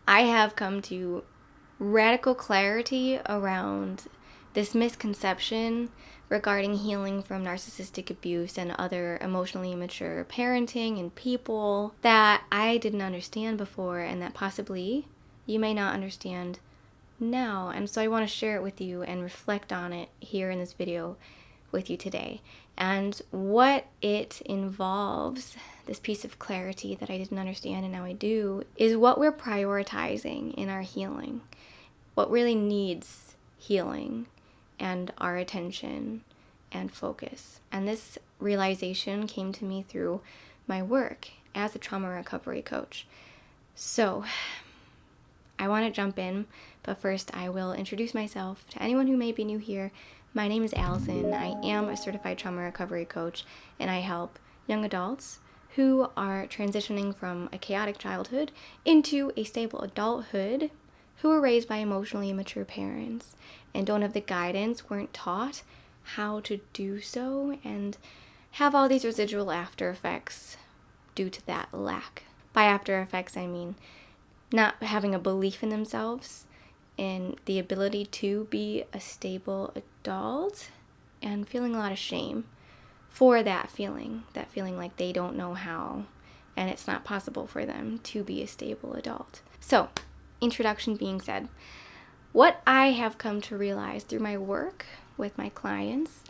I have come to radical clarity around this misconception regarding healing from narcissistic abuse and other emotionally immature parenting and people that I didn't understand before, and that possibly you may not understand now. And so I want to share it with you and reflect on it here in this video with you today. And what it involves, this piece of clarity that I didn't understand and now I do, is what we're prioritizing in our healing. What really needs healing and our attention and focus. And this realization came to me through my work as a trauma recovery coach. So I want to jump in, but first I will introduce myself to anyone who may be new here. My name is Allison. I am a certified trauma recovery coach, and I help young adults who are transitioning from a chaotic childhood into a stable adulthood, who were raised by emotionally immature parents and don't have the guidance, weren't taught how to do so, and have all these residual after effects due to that lack. By after effects, I mean not having a belief in themselves and the ability to be a stable adult, and feeling a lot of shame for that feeling like they don't know how and it's not possible for them to be a stable adult. So, introduction being said, what I have come to realize through my work with my clients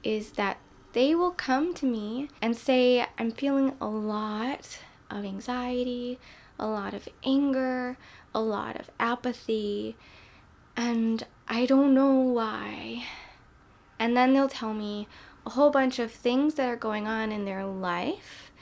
is that they will come to me and say, I'm feeling a lot of anxiety, a lot of anger, a lot of apathy, and I don't know why. And then they'll tell me a whole bunch of things that are going on in their life,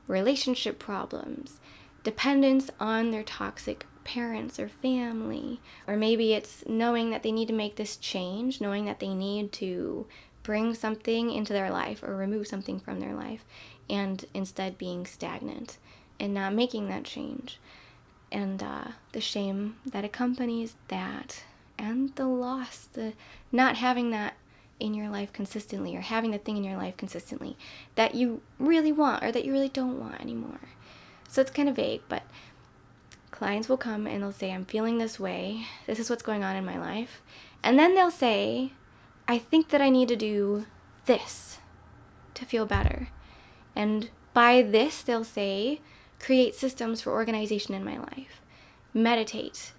relationship problems, dependence on their toxic parents or family, or maybe it's knowing that they need to make this change, knowing that they need to bring something into their life or remove something from their life, and instead being stagnant and not making that change, and the shame that accompanies that, and the loss, the not having that in your life consistently, or having the thing in your life consistently that you really want or that you really don't want anymore. So it's kind of vague, but clients will come and they'll say, I'm feeling this way, this is what's going on in my life, and then they'll say, I think that I need to do this to feel better. And by this, they'll say, create systems for organization in my life, meditate,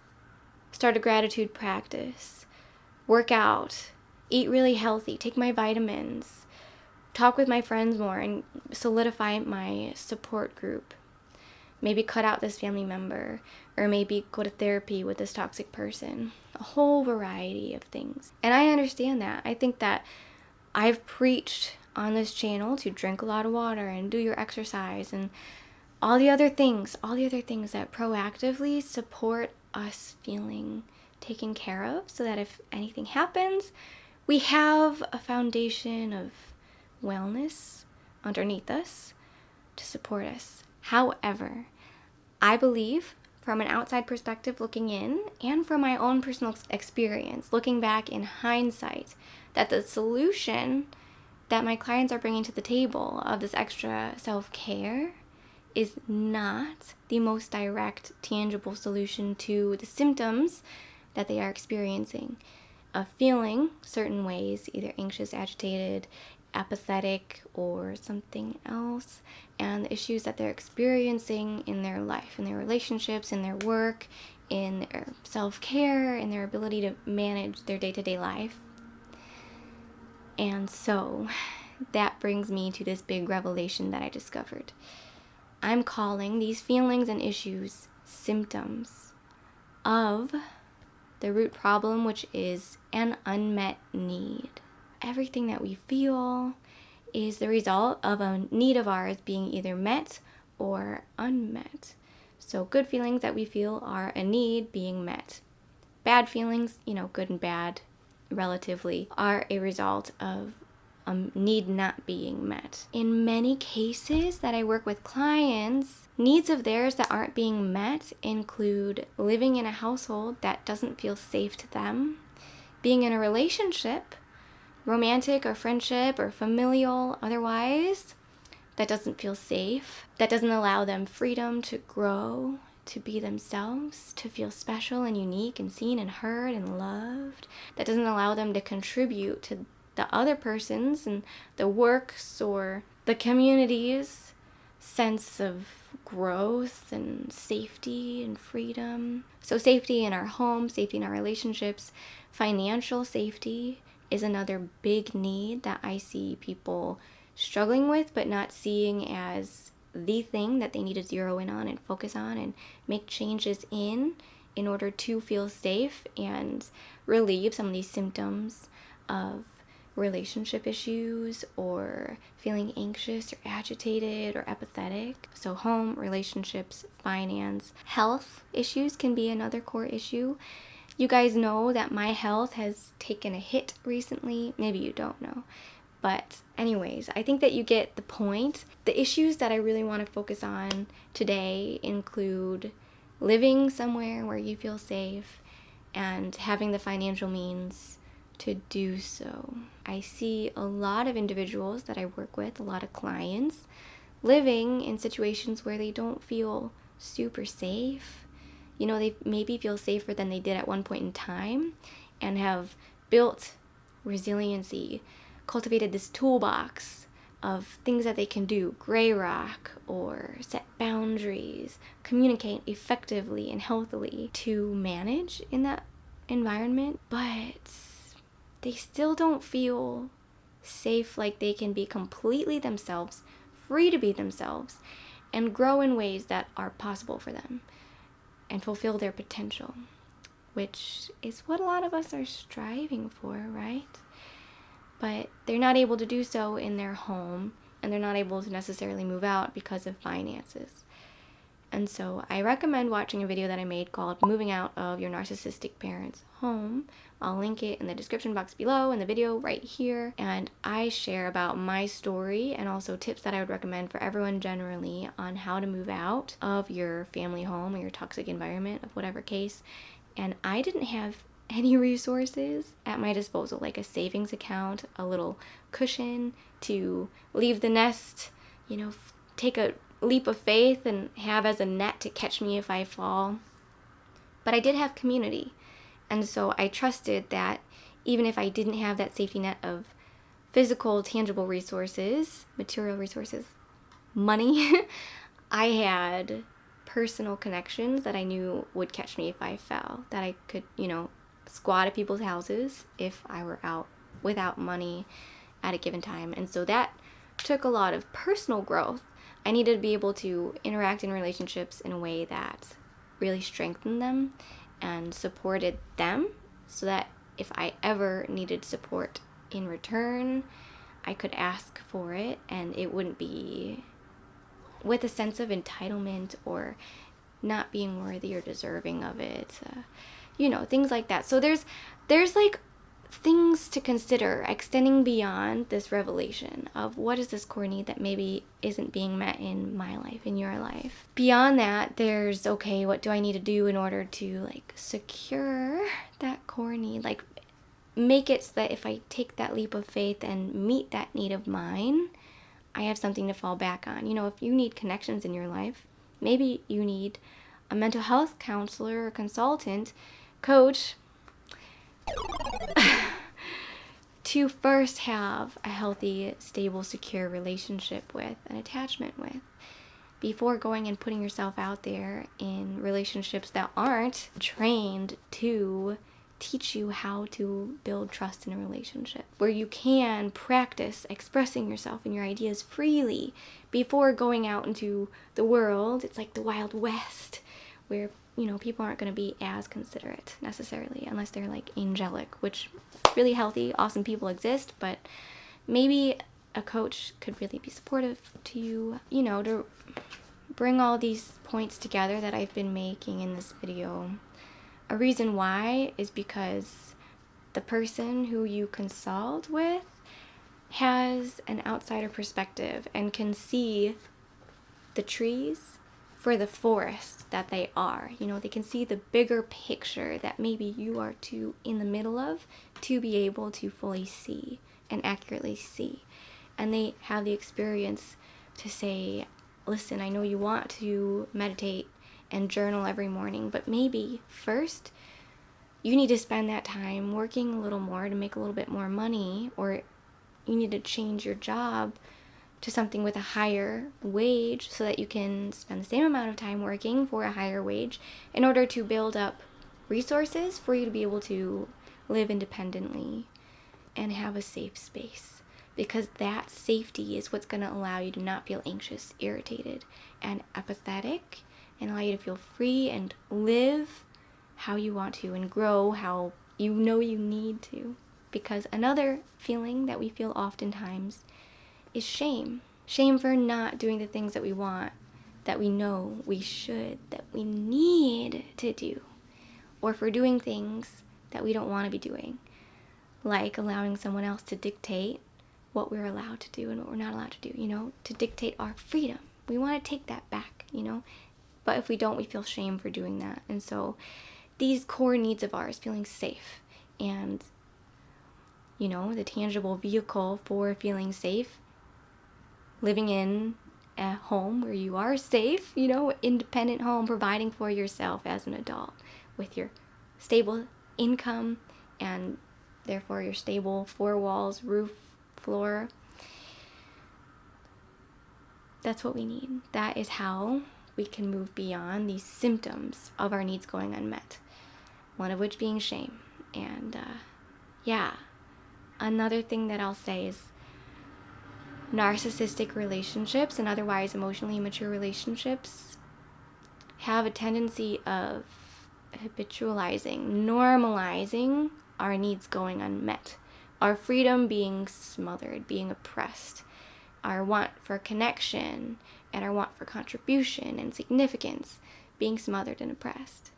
start a gratitude practice, work out, eat really healthy, take my vitamins, talk with my friends more, and solidify my support group. Maybe cut out this family member, or maybe go to therapy with this toxic person. A whole variety of things. And I understand that. I think that I've preached on this channel to drink a lot of water and do your exercise and all the other things that proactively support us feeling taken care of, so that if anything happens, we have a foundation of wellness underneath us to support us. However, I believe, from an outside perspective looking in, and from my own personal experience, looking back in hindsight, that the solution that my clients are bringing to the table of this extra self-care is not the most direct, tangible solution to the symptoms that they are experiencing of feeling certain ways, either anxious, agitated, apathetic, or something else, and the issues that they're experiencing in their life, in their relationships, in their work, in their self-care, in their ability to manage their day-to-day life. And so that brings me to this big revelation that I discovered. I'm calling these feelings and issues symptoms of the root problem, which is an unmet need. Everything that we feel is the result of a need of ours being either met or unmet. So good feelings that we feel are a need being met. Bad feelings, good and bad relatively, are a result of a need not being met. In many cases that I work with clients, needs of theirs that aren't being met include living in a household that doesn't feel safe to them, being in a relationship, romantic or friendship or familial otherwise, that doesn't feel safe, that doesn't allow them freedom to grow, to be themselves, to feel special and unique and seen and heard and loved. That doesn't allow them to contribute to the other person's and the work's or the community's sense of growth and safety and freedom. So safety in our home, safety in our relationships, financial safety is another big need that I see people struggling with, but not seeing as the thing that they need to zero in on and focus on and make changes in order to feel safe and relieve some of these symptoms of relationship issues or feeling anxious or agitated or apathetic. So home, relationships, finance, health issues can be another core issue. You guys know that my health has taken a hit recently. Maybe you don't know. But anyways, I think that you get the point. The issues that I really want to focus on today include living somewhere where you feel safe and having the financial means to do so. I see a lot of individuals that I work with, a lot of clients, living in situations where they don't feel super safe. You know, they maybe feel safer than they did at one point in time and have built resiliency, cultivated this toolbox of things that they can do, gray rock, or set boundaries, communicate effectively and healthily to manage in that environment, but they still don't feel safe, like they can be completely themselves, free to be themselves, and grow in ways that are possible for them and fulfill their potential, which is what a lot of us are striving for, right? But they're not able to do so in their home, and they're not able to necessarily move out because of finances. And so I recommend watching a video that I made called Moving Out of Your Narcissistic Parent's Home. I'll link it in the description box below and the video right here. And I share about my story and also tips that I would recommend for everyone generally on how to move out of your family home or your toxic environment of whatever case. And I didn't have any resources at my disposal, like a savings account, a little cushion to leave the nest, take a leap of faith and have as a net to catch me if I fall. But I did have community. And so I trusted that even if I didn't have that safety net of physical, tangible resources, material resources, money, I had personal connections that I knew would catch me if I fell, that I could, squat at people's houses if I were out without money at a given time. And so that took a lot of personal growth. I needed to be able to interact in relationships in a way that really strengthened them and supported them, so that if I ever needed support in return, I could ask for it and it wouldn't be with a sense of entitlement or not being worthy or deserving of it. Things like that. So there's like things to consider extending beyond this revelation of what is this core need that maybe isn't being met in my life, in your life. Beyond that, there's, okay, what do I need to do in order to secure that core need? Make it so that if I take that leap of faith and meet that need of mine, I have something to fall back on. If you need connections in your life, maybe you need a mental health counselor or consultant, coach, to first have a healthy, stable, secure relationship with, an attachment with, before going and putting yourself out there in relationships that aren't trained to teach you how to build trust in a relationship, where you can practice expressing yourself and your ideas freely before going out into the world. It's like the Wild West, where people aren't going to be as considerate necessarily, unless they're angelic, which really healthy, awesome people exist, but maybe a coach could really be supportive to you, to bring all these points together that I've been making in this video. A reason why is because the person who you consult with has an outsider perspective and can see the trees for the forest that they are. They can see the bigger picture that maybe you are too in the middle of to be able to fully see and accurately see. And they have the experience to say, listen, I know you want to meditate and journal every morning. But maybe first you need to spend that time working a little more to make a little bit more money, or you need to change your job to something with a higher wage so that you can spend the same amount of time working for a higher wage in order to build up resources for you to be able to live independently and have a safe space. Because that safety is what's going to allow you to not feel anxious, irritated, and apathetic, and allow you to feel free and live how you want to and grow how you know you need to. Because another feeling that we feel oftentimes is shame. Shame for not doing the things that we want, that we know we should, that we need to do. Or for doing things that we don't want to be doing. Like allowing someone else to dictate what we're allowed to do and what we're not allowed to do, to dictate our freedom. We want to take that back, But if we don't, we feel shame for doing that. And so these core needs of ours, feeling safe, and, the tangible vehicle for feeling safe, living in a home where you are safe, independent home, providing for yourself as an adult with your stable income and therefore your stable four walls, roof, floor. That's what we need. That is how we can move beyond these symptoms of our needs going unmet. One of which being shame. And another thing that I'll say is narcissistic relationships and otherwise emotionally immature relationships have a tendency of habitualizing, normalizing our needs going unmet, our freedom being smothered, being oppressed, our want for connection and our want for contribution and significance being smothered and oppressed.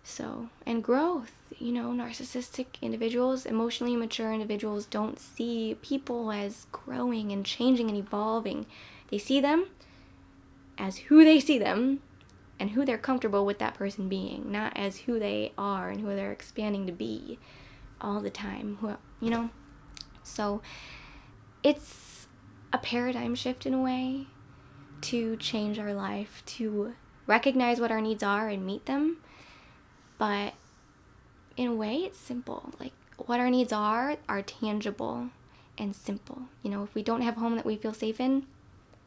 So, and growth, narcissistic individuals, emotionally immature individuals don't see people as growing and changing and evolving. They see them as who they see them and who they're comfortable with that person being, not as who they are and who they're expanding to be all the time, So it's a paradigm shift in a way to change our life, to recognize what our needs are and meet them. But in a way, it's simple. Like, what our needs are tangible and simple. If we don't have a home that we feel safe in,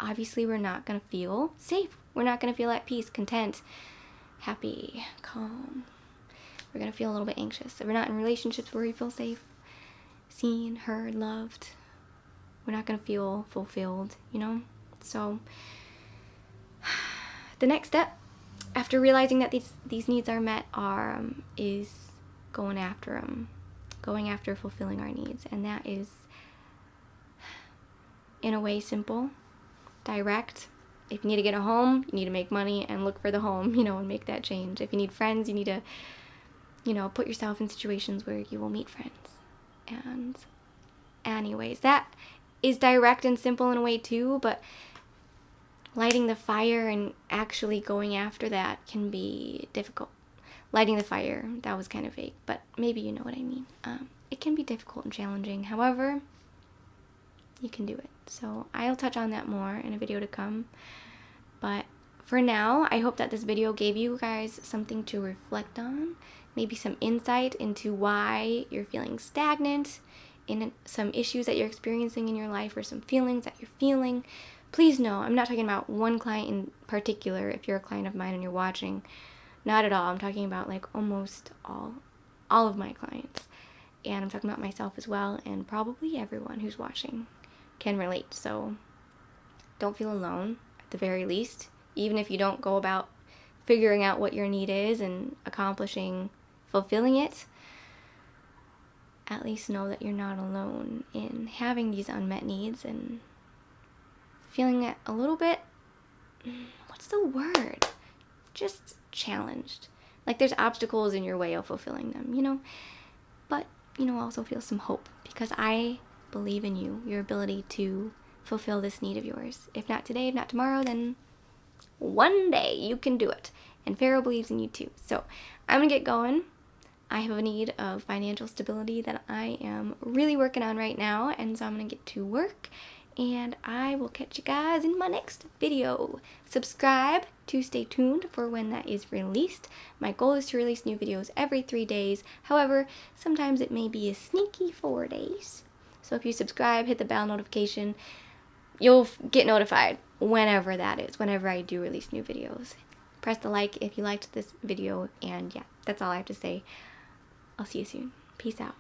obviously we're not going to feel safe. We're not going to feel at peace, content, happy, calm. We're going to feel a little bit anxious. If we're not in relationships where we feel safe, seen, heard, loved, we're not going to feel fulfilled, So the next step after realizing that these needs are met is going after them, going after fulfilling our needs. And that is, in a way, simple, direct. If you need to get a home, you need to make money and look for the home, and make that change. If you need friends, you need to, put yourself in situations where you will meet friends. And anyways, that is direct and simple in a way too, but lighting the fire and actually going after that can be difficult. Lighting the fire, that was kind of vague, but maybe you know what I mean. It can be difficult and challenging. However, you can do it. So I'll touch on that more in a video to come. But for now, I hope that this video gave you guys something to reflect on. Maybe some insight into why you're feeling stagnant in some issues that you're experiencing in your life or some feelings that you're feeling. Please know, I'm not talking about one client in particular. If you're a client of mine and you're watching, not at all. I'm talking about like almost all of my clients. And I'm talking about myself as well, and probably everyone who's watching can relate. So don't feel alone, at the very least. Even if you don't go about figuring out what your need is and fulfilling it, at least know that you're not alone in having these unmet needs and feeling it a little bit, what's the word? Just challenged. Like there's obstacles in your way of fulfilling them, But, also feel some hope, because I believe in you, your ability to fulfill this need of yours. If not today, if not tomorrow, then one day you can do it. And Pharaoh believes in you too. So I'm going to get going. I have a need of financial stability that I am really working on right now, and so I'm going to get to work and I will catch you guys in my next video. Subscribe to stay tuned for when that is released. My goal is to release new videos every 3 days. However, sometimes it may be a sneaky 4 days. So if you subscribe, hit the bell notification, you'll get notified whenever that is, whenever I do release new videos. Press the like if you liked this video, and yeah, that's all I have to say. I'll see you soon. Peace out.